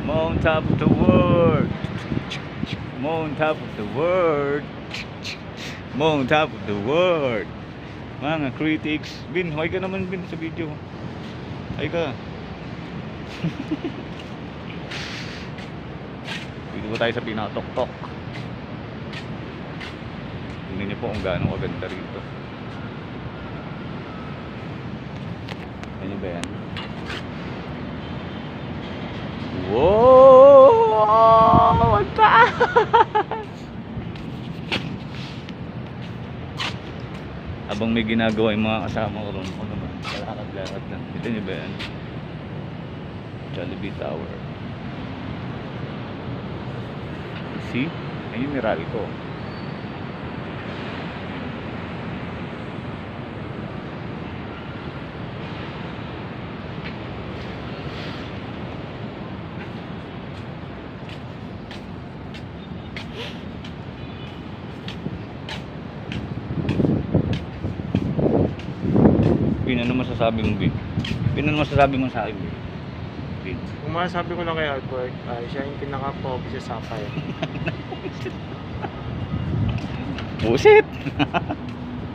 I'm on top of the world. I'm on top of the world. I'm on top of the world. Mga critics. Bin, huwag ka naman Bin sa video. Ay ka. Dito po tayo sa pinakatok-tok. Tingnan niyo po kung gaano kaganda rito. Ano ba yan? Wow! Ang taas! Habang may ginagawa yung mga kasama ko ron, ano naman, kalakad-lakad lang. Kita niyo ba yan? Jollibee Tower. See? Ayun yung Meralco. Pin, ano masasabi mo, Bin? Pin, ano masasabi mo sa akin, Bin? Bin. Kung masasabi ko lang kay Albert, siya yung pinaka-pogi sa Sapphire. Buset!